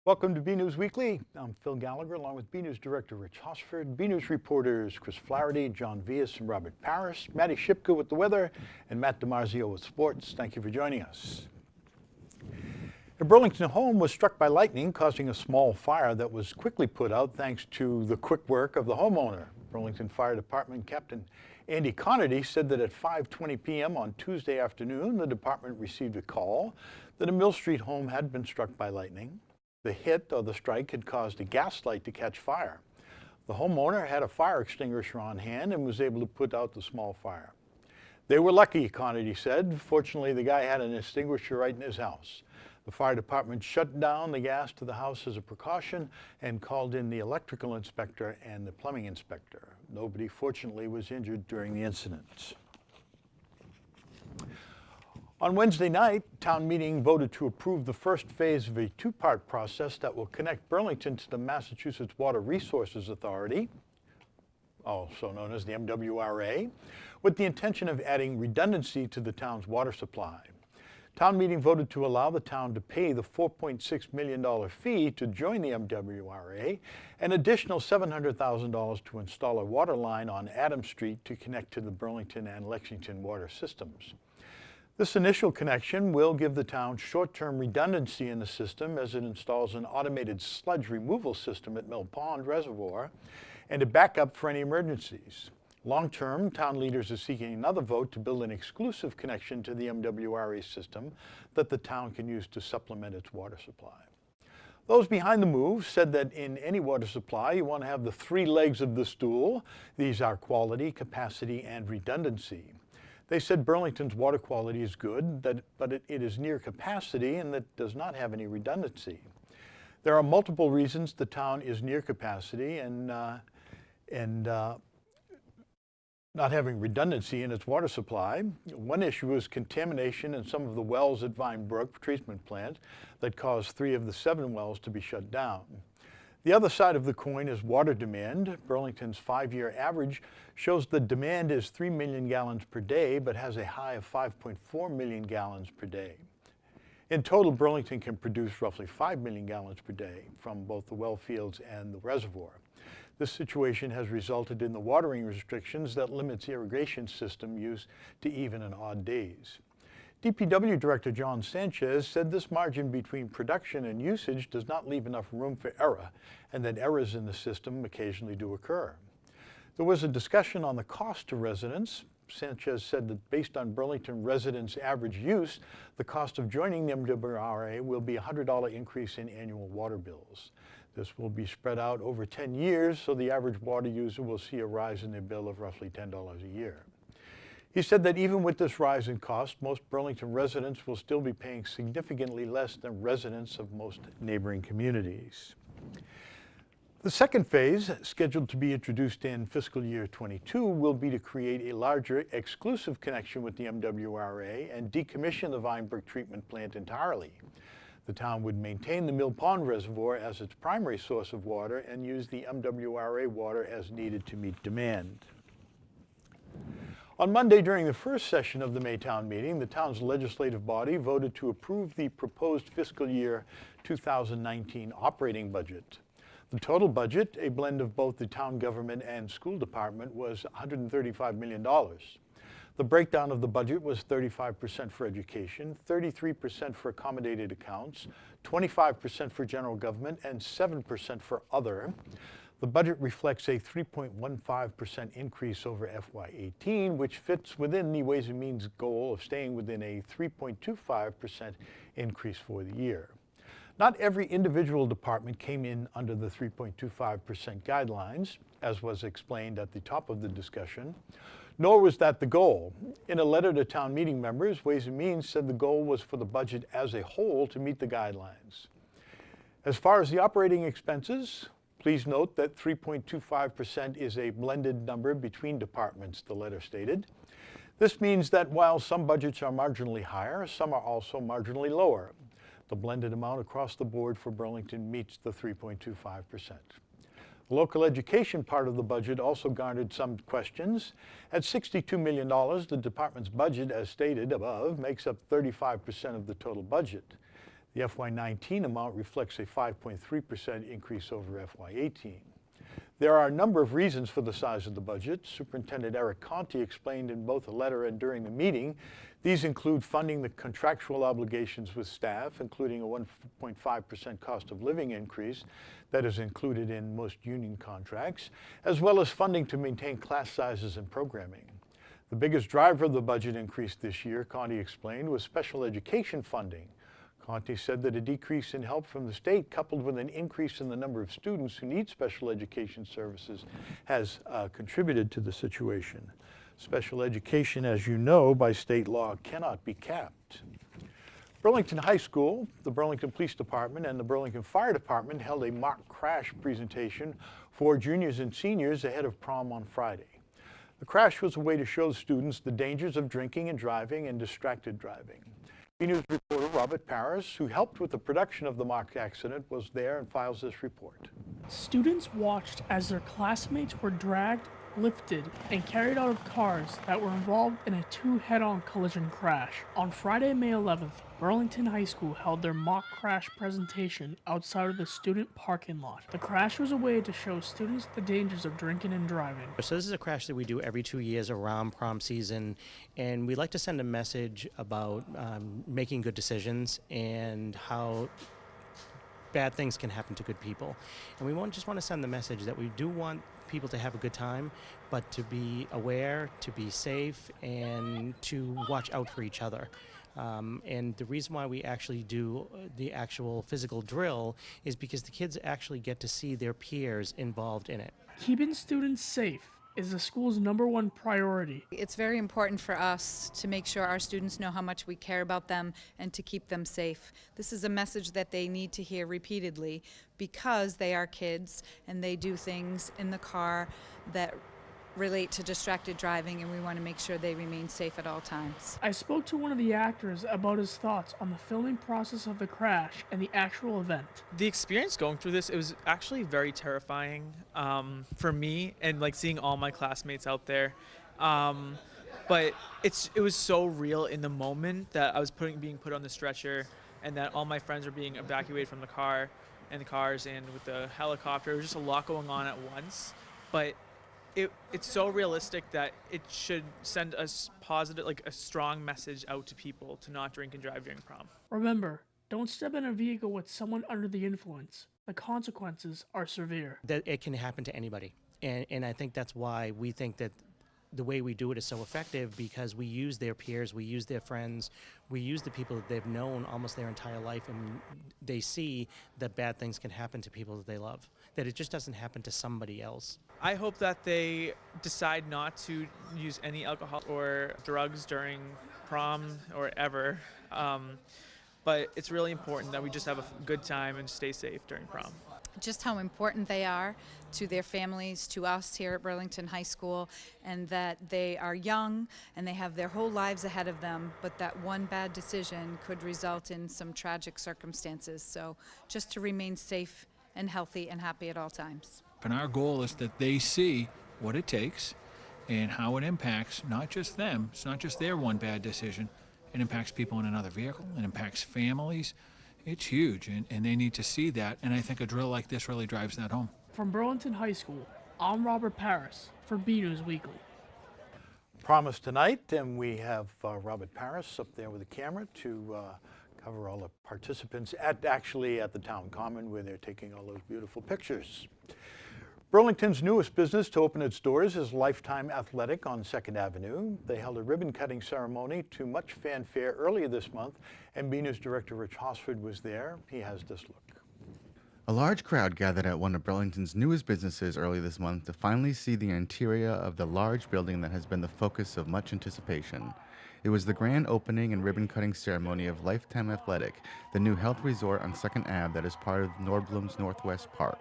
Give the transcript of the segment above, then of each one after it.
Welcome to BNEWS Weekly. I'm Phil Gallagher, along with BNEWS Director Rich Hosford, BNEWS reporters Chris Flaherty, John Vias, and Robert Parris, Maddie Shipka with the weather, and Matt DiMarzio with sports. Thank you for joining us. A Burlington home was struck by lightning, causing a small fire that was quickly put out thanks to the quick work of the homeowner. Burlington Fire Department Captain Andy Connerty said that at 5:20 p.m. on Tuesday afternoon, the department received a call that a Mill Street home had been struck by lightning. The hit or the strike had caused a gas light to catch fire. The homeowner had a fire extinguisher on hand and was able to put out the small fire. They were lucky, Connerty said. Fortunately, the guy had an extinguisher right in his house. The fire department shut down the gas to the house as a precaution and called in the electrical inspector and the plumbing inspector. Nobody, fortunately, was injured during the incident. On Wednesday night, town meeting voted to approve the first phase of a two-part process that will connect Burlington to the Massachusetts Water Resources Authority, also known as the MWRA, with the intention of adding redundancy to the town's water supply. Town meeting voted to allow the town to pay the $4.6 million fee to join the MWRA, an additional $700,000 to install a water line on Adams Street to connect to the Burlington and Lexington water systems. This initial connection will give the town short-term redundancy in the system as it installs an automated sludge removal system at Mill Pond Reservoir and a backup for any emergencies. Long-term, town leaders are seeking another vote to build an exclusive connection to the MWRA system that the town can use to supplement its water supply. Those behind the move said that in any water supply, you want to have the three legs of the stool. These are quality, capacity, and redundancy. They said Burlington's water quality is good, but it is near capacity and that does not have any redundancy. There are multiple reasons the town is near capacity and not having redundancy in its water supply. One issue is contamination in some of the wells at Vine Brook treatment plant that caused 3 of the 7 wells to be shut down. The other side of the coin is water demand. Burlington's 5-year average shows the demand is 3 million gallons per day, but has a high of 5.4 million gallons per day. In total, Burlington can produce roughly 5 million gallons per day from both the well fields and the reservoir. This situation has resulted in the watering restrictions that limits irrigation system use to even and odd days. DPW Director John Sanchez said this margin between production and usage does not leave enough room for error, and that errors in the system occasionally do occur. There was a discussion on the cost to residents. Sanchez said that based on Burlington residents' average use, the cost of joining the MWRA will be a $100 increase in annual water bills. This will be spread out over 10 years, so the average water user will see a rise in their bill of roughly $10 a year. He said that even with this rise in cost, most Burlington residents will still be paying significantly less than residents of most neighboring communities. The second phase, scheduled to be introduced in fiscal year 22, will be to create a larger exclusive connection with the MWRA and decommission the Vine Brook treatment plant entirely. The town would maintain the Mill Pond Reservoir as its primary source of water and use the MWRA water as needed to meet demand. On Monday, during the first session of the May town meeting, the town's legislative body voted to approve the proposed fiscal year 2019 operating budget. The total budget, a blend of both the town government and school department, was $135 million. The breakdown of the budget was 35% for education, 33% for accommodated accounts, 25% for general government, and 7% for other. The budget reflects a 3.15% increase over FY18, which fits within the Ways and Means goal of staying within a 3.25% increase for the year. Not every individual department came in under the 3.25% guidelines, as was explained at the top of the discussion, nor was that the goal. In a letter to town meeting members, Ways and Means said the goal was for the budget as a whole to meet the guidelines. As far as the operating expenses, please note that 3.25% is a blended number between departments, the letter stated. This means that while some budgets are marginally higher, some are also marginally lower. The blended amount across the board for Burlington meets the 3.25%. The local education part of the budget also garnered some questions. At $62 million, the department's budget, as stated above, makes up 35% of the total budget. The FY19 amount reflects a 5.3% increase over FY18. There are a number of reasons for the size of the budget. Superintendent Eric Conti explained in both a letter and during the meeting. These include funding the contractual obligations with staff, including a 1.5% cost of living increase that is included in most union contracts, as well as funding to maintain class sizes and programming. The biggest driver of the budget increase this year, Conti explained, was special education funding. Conti said that a decrease in help from the state coupled with an increase in the number of students who need special education services has contributed to the situation. Special education, as you know, by state law cannot be capped. Burlington High School, the Burlington Police Department, and the Burlington Fire Department held a mock crash presentation for juniors and seniors ahead of prom on Friday. The crash was a way to show students the dangers of drinking and driving and distracted driving. BNEWS reporter Robert Paris, who helped with the production of the mock accident, was there and files this report. Students watched as their classmates were dragged, lifted, and carried out of cars that were involved in a two head-on collision crash. On Friday, May 11th, Burlington High School held their mock crash presentation outside of the student parking lot. The crash was a way to show students the dangers of drinking and driving. So this is a crash that we do every 2 years around prom season, and we like to send a message about making good decisions and how bad things can happen to good people. And we just want to send the message that we do want people to have a good time, but to be aware, to be safe, and to watch out for each other. And the reason why we actually do the actual physical drill is because the kids actually get to see their peers involved in it. Keeping students safe is the school's #1 priority. It's very important for us to make sure our students know how much we care about them and to keep them safe. This is a message that they need to hear repeatedly because they are kids and they do things in the car that relate to distracted driving, and we want to make sure they remain safe at all times. I spoke to one of the actors about his thoughts on the filming process of the crash and the actual event. The experience going through this, it was actually very terrifying for me, and like seeing all my classmates out there. But it was so real in the moment that I was being put on the stretcher, and that all my friends were being evacuated from the cars and with the helicopter. It was just a lot going on at once, but it's so realistic that it should send us positive, like a strong message out to people to not drink and drive during prom. Remember, don't step in a vehicle with someone under the influence. The consequences are severe. That it can happen to anybody. And I think that's why we think that the way we do it is so effective, because we use their peers, we use their friends, we use the people that they've known almost their entire life, and they see that bad things can happen to people that they love, that it just doesn't happen to somebody else. I hope that they decide not to use any alcohol or drugs during prom or ever. But it's really important that we just have a good time and stay safe during prom. Just how important they are to their families, to us here at Burlington High School, and that they are young and they have their whole lives ahead of them, but that one bad decision could result in some tragic circumstances. So just to remain safe and healthy and happy at all times. And our goal is that they see what it takes and how it impacts not just them, it's not just their one bad decision, it impacts people in another vehicle, it impacts families. It's huge, and they need to see that, and I think a drill like this really drives that home. From Burlington High School, I'm Robert Paris for BNEWS Weekly. Promise tonight, and we have Robert Paris up there with the camera to cover all the participants actually at the Town Common, where they're taking all those beautiful pictures. Burlington's newest business to open its doors is Lifetime Athletic on 2nd Avenue. They held a ribbon-cutting ceremony to much fanfare earlier this month, and BNews director Rich Hosford was there. He has this look. A large crowd gathered at one of Burlington's newest businesses early this month to finally see the interior of the large building that has been the focus of much anticipation. It was the grand opening and ribbon-cutting ceremony of Lifetime Athletic, the new health resort on 2nd Ave that is part of Nordblom's Northwest Park.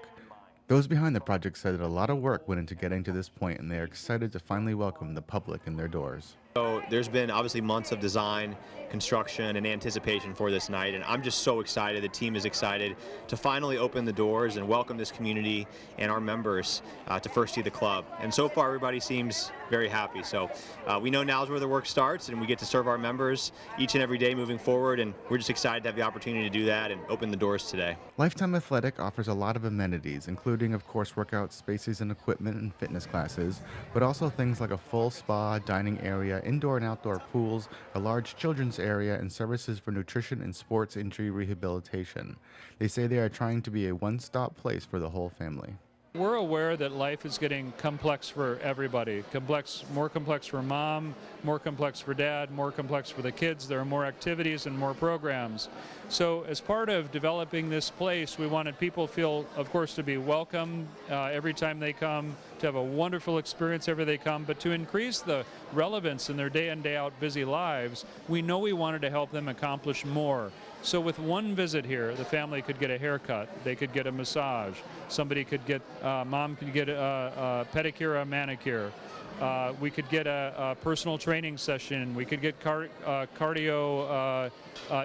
Those behind the project said that a lot of work went into getting to this point, and they are excited to finally welcome the public in their doors. So there's been obviously months of design, construction, and anticipation for this night, and I'm just so excited. The team is excited to finally open the doors and welcome this community and our members to First Tee the Club. And so far, everybody seems very happy. So we know now's where the work starts, and we get to serve our members each and every day moving forward, and we're just excited to have the opportunity to do that and open the doors today. Lifetime Athletic offers a lot of amenities, including, of course, workout spaces and equipment and fitness classes, but also things like a full spa, dining area, indoor and outdoor pools, a large children's area, and services for nutrition and sports injury rehabilitation. They say they are trying to be a one-stop place for the whole family. We're aware that life is getting complex for everybody. More complex for mom, more complex for dad, more complex for the kids. There are more activities and more programs. So as part of developing this place, we wanted people feel, of course, to be welcome every time they come, to have a wonderful experience every they come, but to increase the relevance in their day in, day out busy lives, we know we wanted to help them accomplish more. So with one visit here, the family could get a haircut, they could get a massage, somebody could get, mom could get a pedicure, a manicure. We could get a personal training session, we could get cardio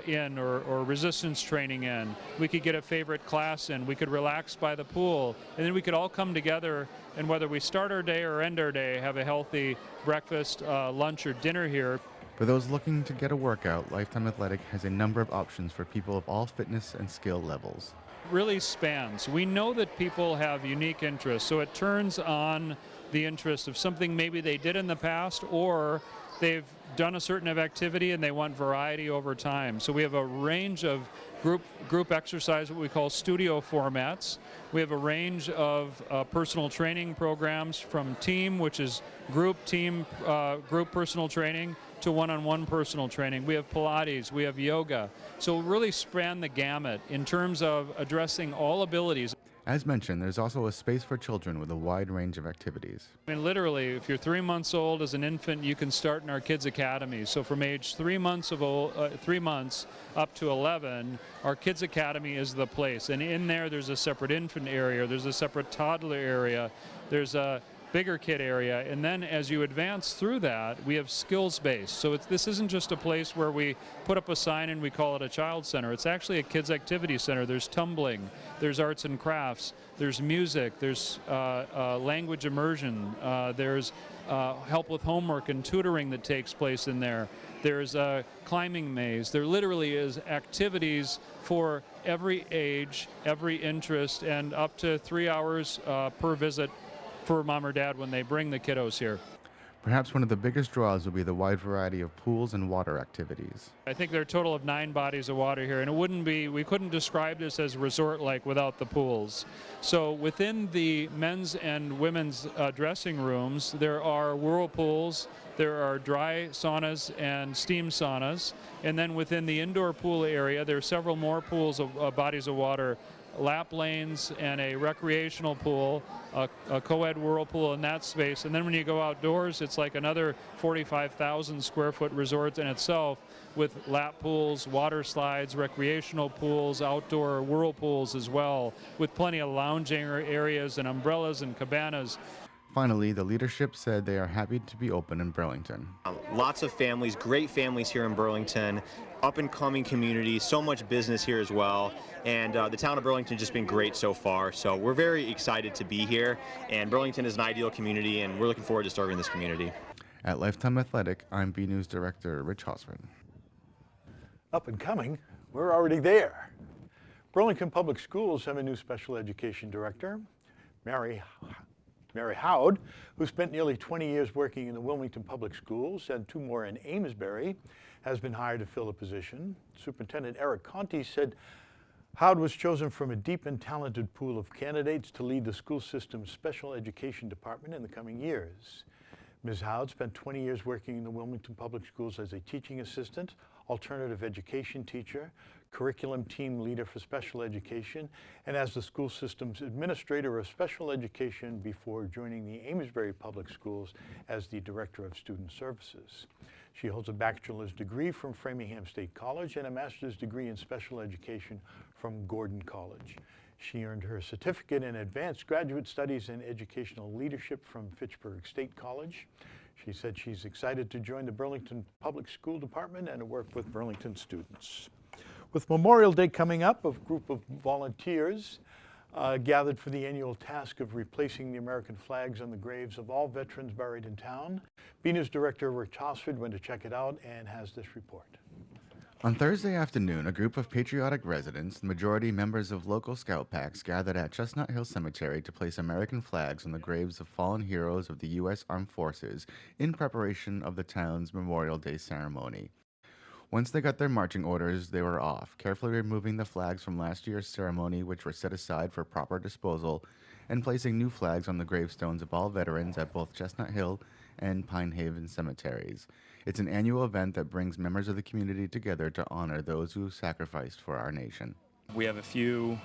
in or resistance training in. We could get a favorite class in, we could relax by the pool, and then we could all come together and whether we start our day or end our day, have a healthy breakfast, lunch, or dinner here. For those looking to get a workout, Lifetime Athletic has a number of options for people of all fitness and skill levels. Really spans. We know that people have unique interests, so it turns on the interest of something maybe they did in the past or they've done a certain activity and they want variety over time. So we have a range of group exercise, what we call studio formats. We have a range of personal training programs from team, which is group personal training, to one-on-one personal training. We have Pilates, we have yoga. So we really span the gamut in terms of addressing all abilities. As mentioned, there's also a space for children with a wide range of activities. I mean, literally, if you're 3 months old as an infant, you can start in our Kids Academy. So from age 3 months up to 11, our Kids Academy is the place. And in there's a separate infant area, there's a separate toddler area, there's a bigger kid area, and then as you advance through that, we have skills-based. So this isn't just a place where we put up a sign and we call it a child center. It's actually a kids activity center. There's tumbling, there's arts and crafts, there's music, there's language immersion, there's help with homework and tutoring that takes place in there. There's a climbing maze. There literally is activities for every age, every interest, and up to 3 hours per visit for mom or dad when they bring the kiddos here. Perhaps one of the biggest draws will be the wide variety of pools and water activities. I think there are a total of 9 bodies of water here, and we couldn't describe this as resort-like without the pools. So within the men's and women's dressing rooms, there are whirlpools, there are dry saunas and steam saunas, and then within the indoor pool area, there are several more pools of bodies of water, lap lanes and a recreational pool, a co-ed whirlpool in that space. And then when you go outdoors, it's like another 45,000 square foot resort in itself with lap pools, water slides, recreational pools, outdoor whirlpools as well, with plenty of lounging areas and umbrellas and cabanas. Finally, the leadership said they are happy to be open in Burlington. Lots of families, great families here in Burlington, up-and-coming community, so much business here as well, and the town of Burlington has just been great so far, so we're very excited to be here, and Burlington is an ideal community, and we're looking forward to serving this community. At Lifetime Athletic, I'm BNEWS Director Rich Hosford. Up and coming, we're already there. Burlington Public Schools have a new special education director, Mary Howd, who spent nearly 20 years working in the Wilmington Public Schools and 2 more in Amesbury, has been hired to fill the position. Superintendent Eric Conti said Howd was chosen from a deep and talented pool of candidates to lead the school system's special education department in the coming years. Ms. Howd spent 20 years working in the Wilmington Public Schools as a teaching assistant, alternative education teacher, curriculum team leader for special education, and as the school system's administrator of special education before joining the Amesbury Public Schools as the Director of Student Services. She holds a bachelor's degree from Framingham State College and a master's degree in special education from Gordon College. She earned her certificate in advanced graduate studies in educational leadership from Fitchburg State College. She said she's excited to join the Burlington Public School Department and to work with Burlington students. With Memorial Day coming up, a group of volunteers gathered for the annual task of replacing the American flags on the graves of all veterans buried in town. BNEWS Director Rich Hosford went to check it out and has this report. On Thursday afternoon, a group of patriotic residents, the majority members of local scout packs, gathered at Chestnut Hill Cemetery to place American flags on the graves of fallen heroes of the U.S. Armed Forces in preparation of the town's Memorial Day ceremony. Once they got their marching orders, they were off, carefully removing the flags from last year's ceremony, which were set aside for proper disposal, and placing new flags on the gravestones of all veterans at both Chestnut Hill and Pine Haven cemeteries. It's an annual event that brings members of the community together to honor those who sacrificed for our nation. We have a few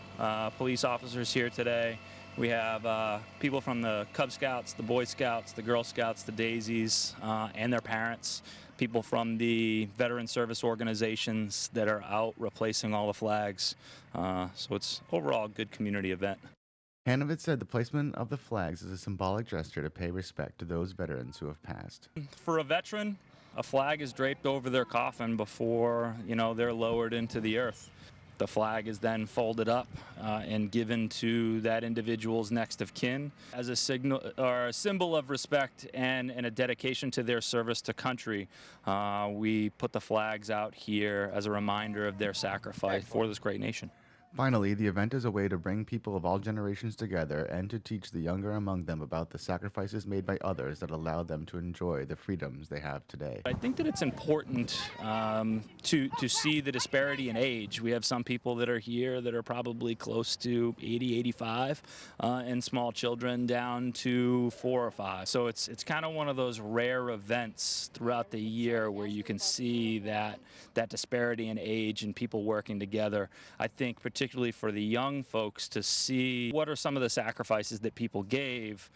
police officers here today. We have people from the Cub Scouts, the Boy Scouts, the Girl Scouts, the Daisies, and their parents. People from the veteran service organizations that are out replacing all the flags. So it's overall a good community event. Hanovic said the placement of the flags is a symbolic gesture to pay respect to those veterans who have passed. For a veteran, a flag is draped over their coffin before, they're lowered into the earth. The flag is then folded up and given to that individual's next of kin as a signal or a symbol of respect and a dedication to their service to country. We put the flags out here as a reminder of their sacrifice for this great nation. Finally, the event is a way to bring people of all generations together and to teach the younger among them about the sacrifices made by others that allow them to enjoy the freedoms they have today. I think that it's important to see the disparity in age. We have some people that are here that are probably close to 80, 85, and small children down to 4 or 5. So it's kind of one of those rare events throughout the year where you can see that disparity in age and people working together. I think particularly for the young folks to see what are some of the sacrifices that people gave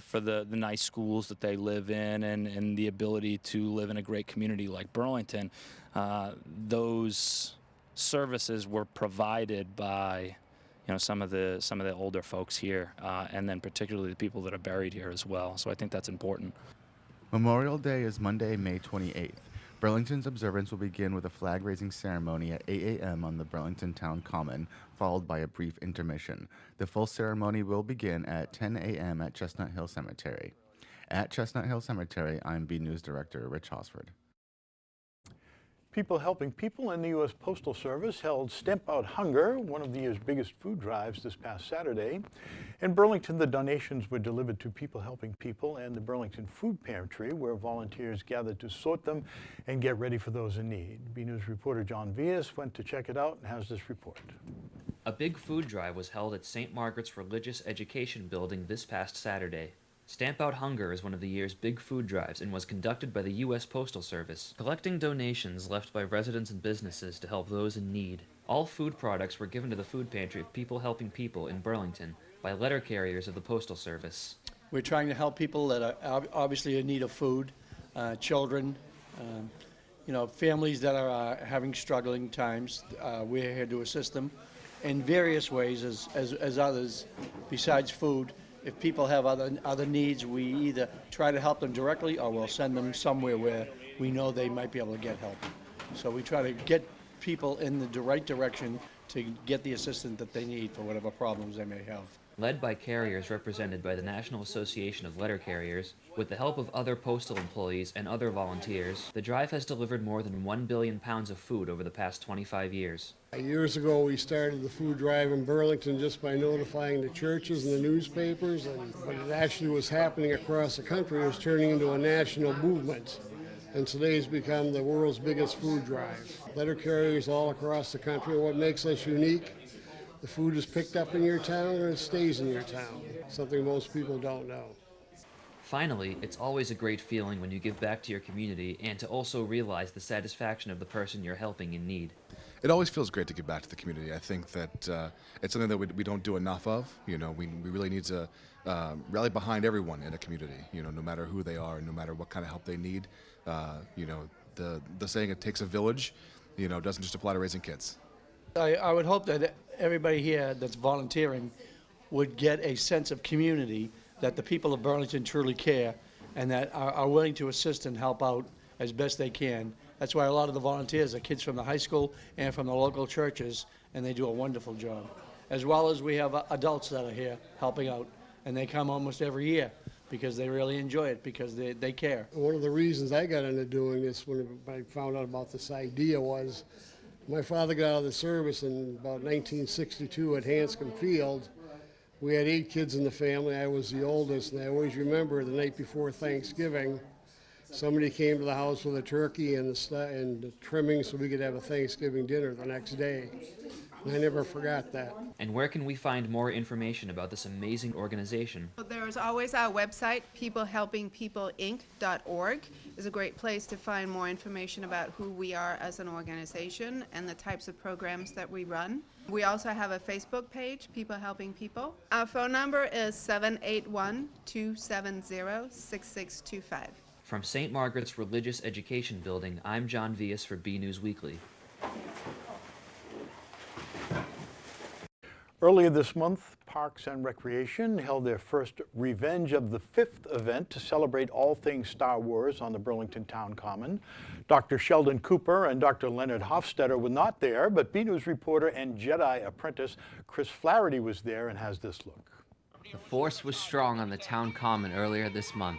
for the nice schools that they live in and the ability to live in a great community like Burlington. Those services were provided by some of the older folks here, and then particularly the people that are buried here as well. So I think that's important. Memorial Day is Monday, May 28th. Burlington's observance will begin with a flag-raising ceremony at 8 a.m. on the Burlington Town Common, followed by a brief intermission. The full ceremony will begin at 10 a.m. at Chestnut Hill Cemetery. At Chestnut Hill Cemetery, I'm BNEWS Director Rich Hosford. People Helping People and the U.S. Postal Service held Stamp Out Hunger, one of the year's biggest food drives, this past Saturday. In Burlington, the donations were delivered to People Helping People and the Burlington Food Pantry, where volunteers gathered to sort them and get ready for those in need. BNews reporter John Vias went to check it out and has this report. A big food drive was held at St. Margaret's Religious Education Building this past Saturday. Stamp Out Hunger is one of the year's big food drives and was conducted by the U.S. Postal Service, collecting donations left by residents and businesses to help those in need. All food products were given to the food pantry of People Helping People in Burlington by letter carriers of the Postal Service. We're trying to help people that are obviously in need of food, children, families that are having struggling times. We're here to assist them in various ways as others besides food. If people have other needs, we either try to help them directly or we'll send them somewhere where we know they might be able to get help. So we try to get people in the right direction to get the assistance that they need for whatever problems they may have. Led by carriers represented by the National Association of Letter Carriers, with the help of other postal employees and other volunteers, the drive has delivered more than 1 billion pounds of food over the past 25 years. Years ago, we started the food drive in Burlington just by notifying the churches and the newspapers, but it actually was happening across the country. It was turning into a national movement, and today's become the world's biggest food drive. Letter carriers all across the country. What makes us unique? The food is picked up in your town and it stays in your town, something most people don't know. Finally, it's always a great feeling when you give back to your community and to also realize the satisfaction of the person you're helping in need. It always feels great to give back to the community. I think that it's something that we don't do enough of. We really need to rally behind everyone in a community, no matter who they are and no matter what kind of help they need. The saying, it takes a village, doesn't just apply to raising kids. I would hope that everybody here that's volunteering would get a sense of community, that the people of Burlington truly care, and that are willing to assist and help out as best they can. That's why a lot of the volunteers are kids from the high school and from the local churches, and they do a wonderful job. As well as we have adults that are here helping out, and they come almost every year because they really enjoy it, because they care. One of the reasons I got into doing this when I found out about this idea was my father got out of the service in about 1962 at Hanscom Field. We had 8 kids in the family. I was the oldest, and I always remember the night before Thanksgiving, somebody came to the house with a turkey and the trimming so we could have a Thanksgiving dinner the next day. And I never forgot that. And where can we find more information about this amazing organization? There's always our website, peoplehelpingpeopleinc.org is a great place to find more information about who we are as an organization and the types of programs that we run. We also have a Facebook page, People Helping People. Our phone number is 781-270-6625. From St. Margaret's Religious Education Building, I'm John Vias for BNEWS Weekly. Earlier this month, Parks and Recreation held their first Revenge of the Fifth event to celebrate all things Star Wars on the Burlington Town Common. Dr. Sheldon Cooper and Dr. Leonard Hofstetter were not there, but BNews reporter and Jedi apprentice Chris Flaherty was there and has this look. The force was strong on the Town Common earlier this month,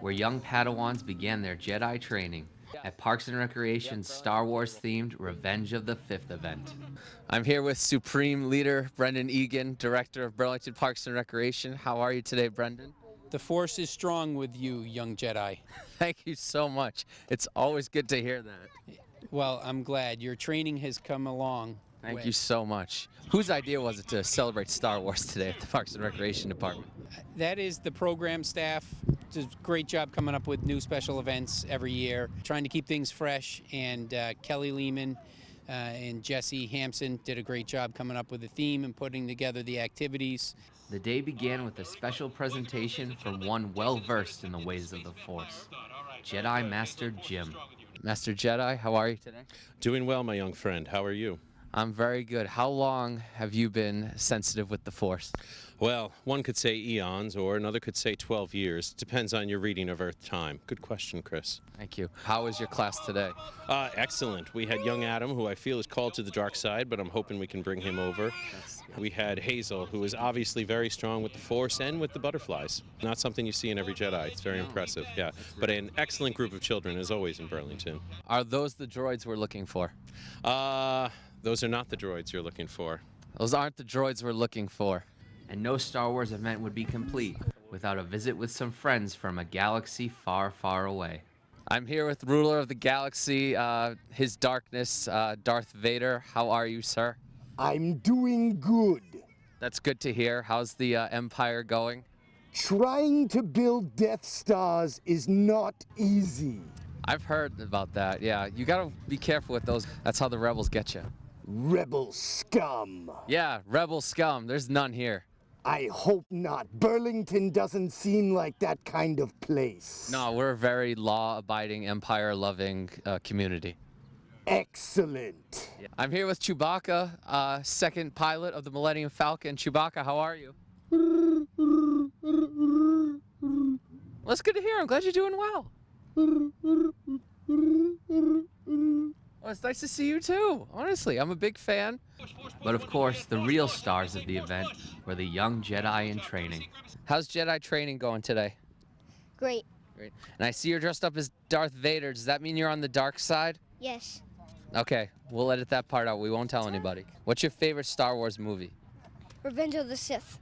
where young Padawans began their Jedi training at Parks and Recreation's Star Wars-themed Revenge of the Fifth event. I'm here with Supreme Leader Brendan Egan, Director of Burlington Parks and Recreation. How are you today, Brendan? The Force is strong with you, young Jedi. Thank you so much. It's always good to hear that. Well, I'm glad. Your training has come along. Thank you so much. Whose idea was it to celebrate Star Wars today at the Parks and Recreation Department? That is the program staff. Does a great job coming up with new special events every year, trying to keep things fresh, and Kelly Lehman and Jesse Hampson did a great job coming up with the theme and putting together the activities. The day began with a special presentation from one well-versed in the ways of the Force, Jedi Master Jim. Master Jedi, how are you today? Doing well, my young friend. How are you? I'm very good. How long have you been sensitive with the Force? Well, one could say eons, or another could say 12 years. Depends on your reading of Earth time. Good question, Chris. Thank you. How was your class today? Excellent. We had young Adam, who I feel is called to the dark side, but I'm hoping we can bring him over. We had Hazel, who is obviously very strong with the Force and with the butterflies. Not something you see in every Jedi. It's very impressive, yeah. But an excellent group of children, as always, in Burlington. Are those the droids we're looking for? Those are not the droids you're looking for. Those aren't the droids we're looking for. And no Star Wars event would be complete without a visit with some friends from a galaxy far, far away. I'm here with ruler of the galaxy, His Darkness, Darth Vader. How are you, sir? I'm doing good. That's good to hear. How's the Empire going? Trying to build Death Stars is not easy. I've heard about that, yeah. You gotta be careful with those. That's how the rebels get you. Rebel scum. Yeah, rebel scum. There's none here. I hope not. Burlington doesn't seem like that kind of place. No, we're a very law-abiding, empire-loving community. Excellent. Yeah. I'm here with Chewbacca, second pilot of the Millennium Falcon. Chewbacca, how are you? Well, that's good to hear. I'm glad you're doing well. Well, it's nice to see you too. Honestly, I'm a big fan. But of course, the real stars of the event were the young Jedi in training. How's Jedi training going today? Great. Great. And I see you're dressed up as Darth Vader. Does that mean you're on the dark side? Yes. Okay, we'll edit that part out. We won't tell anybody. What's your favorite Star Wars movie? Revenge of the Sith.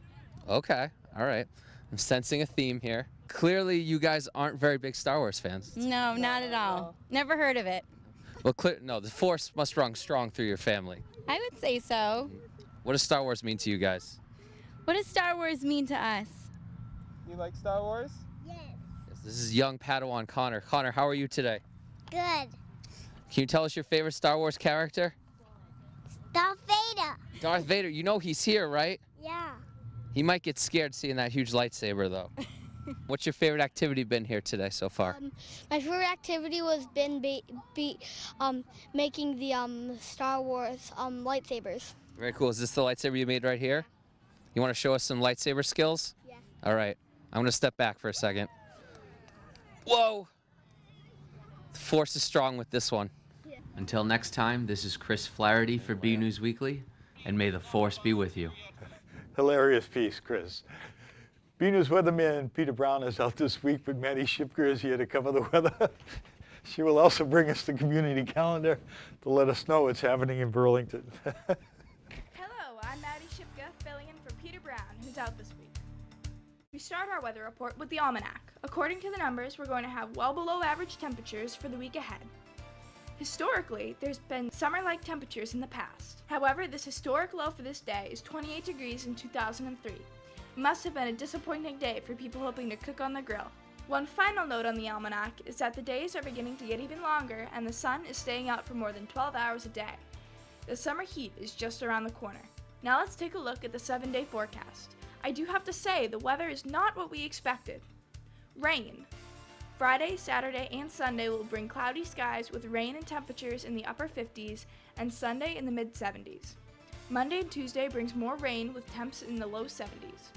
Okay, all right. I'm sensing a theme here. Clearly, you guys aren't very big Star Wars fans. No, not at all. Never heard of it. Well, no, the Force must run strong through your family. I would say so. What does Star Wars mean to you guys? What does Star Wars mean to us? You like Star Wars? Yes. This is young Padawan Connor. Connor, how are you today? Good. Can you tell us your favorite Star Wars character? Darth Vader. Darth Vader. You know he's here, right? Yeah. He might get scared seeing that huge lightsaber, though. What's your favorite activity been here today so far? My favorite activity was making the Star Wars lightsabers. Very cool. Is this the lightsaber you made right here? You want to show us some lightsaber skills? Yeah. All right. I'm going to step back for a second. Whoa! The force is strong with this one. Until next time, this is Chris Flaherty for BNEWS Weekly, and may the force be with you. Hilarious piece, Chris. BNews weatherman Peter Brown is out this week, but Maddie Shipker is here to cover the weather. She will also bring us the community calendar to let us know what's happening in Burlington. Hello, I'm Maddie Shipka, filling in for Peter Brown, who's out this week. We start our weather report with the almanac. According to the numbers, we're going to have well below average temperatures for the week ahead. Historically, there's been summer-like temperatures in the past. However, this historic low for this day is 28 degrees in 2003. It must have been a disappointing day for people hoping to cook on the grill. One final note on the almanac is that the days are beginning to get even longer and the sun is staying out for more than 12 hours a day. The summer heat is just around the corner. Now let's take a look at the 7-day forecast. I do have to say the weather is not what we expected. Rain. Friday, Saturday, and Sunday will bring cloudy skies with rain and temperatures in the upper 50s and Sunday in the mid 70s. Monday and Tuesday brings more rain with temps in the low 70s.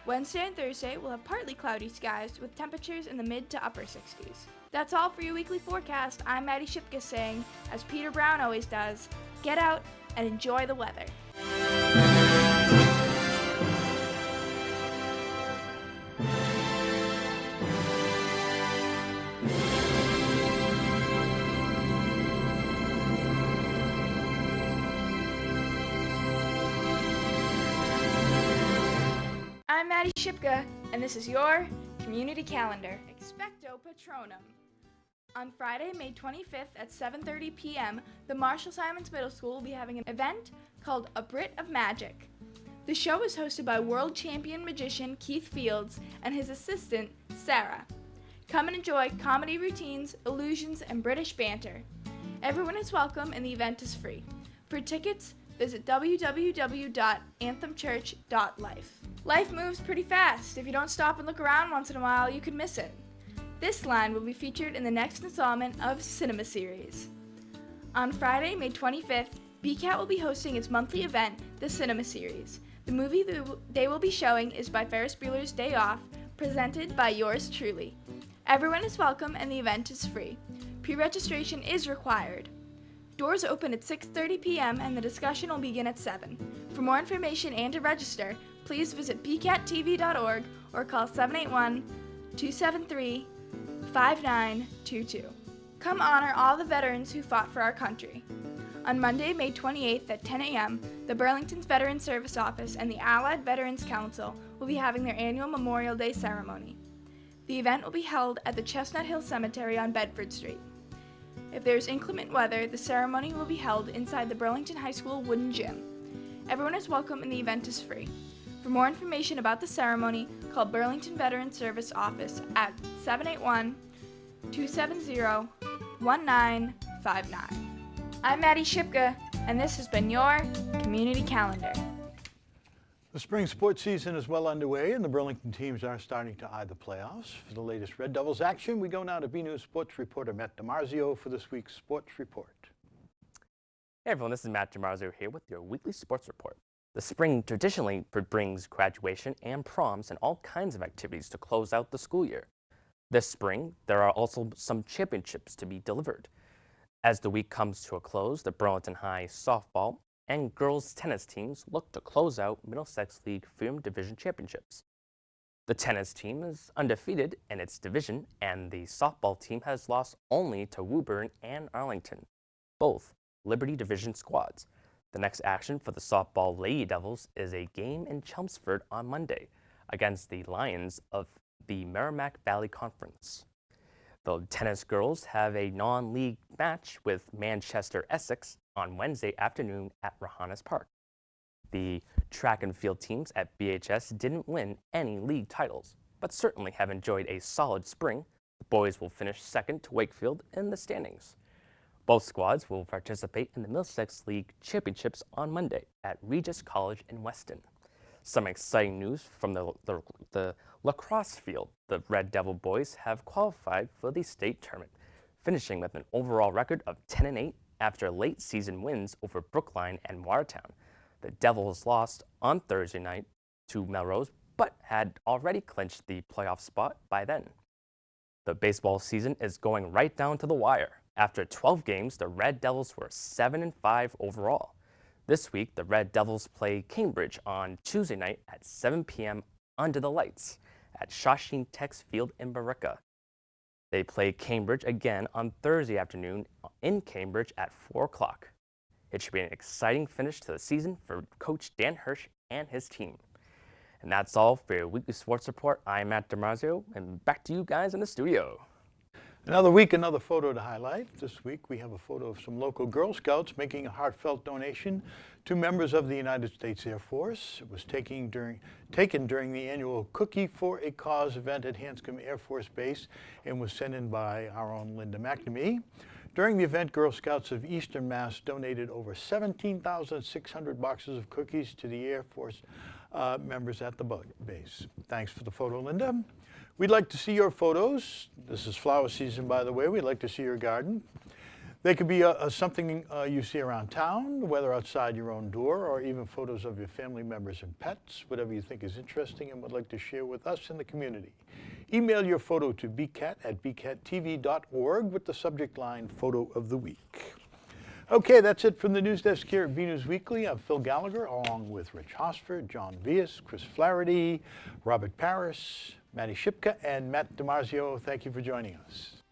Wednesday and Thursday will have partly cloudy skies with temperatures in the mid to upper 60s. That's all for your weekly forecast. I'm Maddie Shipka saying, as Peter Brown always does, get out and enjoy the weather. I'm Maddie Shipka, and this is your community calendar. Expecto Patronum. On Friday, May 25th at 7:30 p.m., the Marshall Simons Middle School will be having an event called A Brit of Magic. The show is hosted by world champion magician Keith Fields and his assistant, Sarah. Come and enjoy comedy routines, illusions, and British banter. Everyone is welcome and the event is free. For tickets, visit www.anthemchurch.life. Life moves pretty fast. If you don't stop and look around once in a while, you could miss it. This line will be featured in the next installment of Cinema Series. On Friday, May 25th, BCAT will be hosting its monthly event, the Cinema Series. The movie they will be showing is by Ferris Bueller's Day Off, presented by yours truly. Everyone is welcome and the event is free. Pre-registration is required. Doors open at 6:30 p.m. and the discussion will begin at 7. For more information and to register, please visit bcattv.org or call 781-273-5922. Come honor all the veterans who fought for our country. On Monday, May 28th at 10 a.m., the Burlington's Veteran Service Office and the Allied Veterans Council will be having their annual Memorial Day ceremony. The event will be held at the Chestnut Hill Cemetery on Bedford Street. If there is inclement weather, the ceremony will be held inside the Burlington High School wooden gym. Everyone is welcome and the event is free. For more information about the ceremony, call Burlington Veteran Service Office at 781-270-1959. I'm Maddie Shipka, and this has been your Community Calendar. The spring sports season is well underway, and the Burlington teams are starting to eye the playoffs. For the latest Red Devils action, we go now to BNews sports reporter Matt DiMarzio for this week's sports report. Hey everyone, this is Matt DiMarzio here with your weekly sports report. The spring traditionally brings graduation and proms and all kinds of activities to close out the school year. This spring, there are also some championships to be delivered. As the week comes to a close, the Burlington High softball and girls tennis teams look to close out Middlesex League Freedom Division Championships. The tennis team is undefeated in its division, and the softball team has lost only to Woburn and Arlington, both Liberty Division squads. The next action for the softball Lady Devils is a game in Chelmsford on Monday against the Lions of the Merrimack Valley Conference. The tennis girls have a non-league match with Manchester Essex on Wednesday afternoon at Rahanas Park. The track and field teams at BHS didn't win any league titles, but certainly have enjoyed a solid spring. The boys will finish second to Wakefield in the standings. Both squads will participate in the Middlesex League Championships on Monday at Regis College in Weston. Some exciting news from the lacrosse field. The Red Devil boys have qualified for the state tournament, finishing with an overall record of 10-8 after late season wins over Brookline and Watertown. The Devils lost on Thursday night to Melrose, but had already clinched the playoff spot by then. The baseball season is going right down to the wire. After 12 games, the Red Devils were 7-5 overall. This week, the Red Devils play Cambridge on Tuesday night at 7 p.m. under the lights at Shawsheen Tech's Field in Barica. They play Cambridge again on Thursday afternoon in Cambridge at 4 o'clock. It should be an exciting finish to the season for Coach Dan Hirsch and his team. And that's all for your weekly sports report. I'm Matt DiMarzio, and back to you guys in the studio. Another week, another photo to highlight. This week we have a photo of some local Girl Scouts making a heartfelt donation to members of the United States Air Force. It was taken during the annual Cookie for a Cause event at Hanscom Air Force Base and was sent in by our own Linda McNamee. During the event, Girl Scouts of Eastern Mass donated over 17,600 boxes of cookies to the Air Force members at the base. Thanks for the photo, Linda. We'd like to see your photos. This is flower season, by the way. We'd like to see your garden. They could be something you see around town, whether outside your own door, or even photos of your family members and pets, whatever you think is interesting and would like to share with us in the community. Email your photo to bcat@bcattv.org with the subject line Photo of the Week. Okay, that's it from the news desk here at BNEWS Weekly. I'm Phil Gallagher, along with Rich Hosford, John Vias, Chris Flaherty, Robert Paris, Maddie Shipka, and Matt DiMarzio. Thank you for joining us.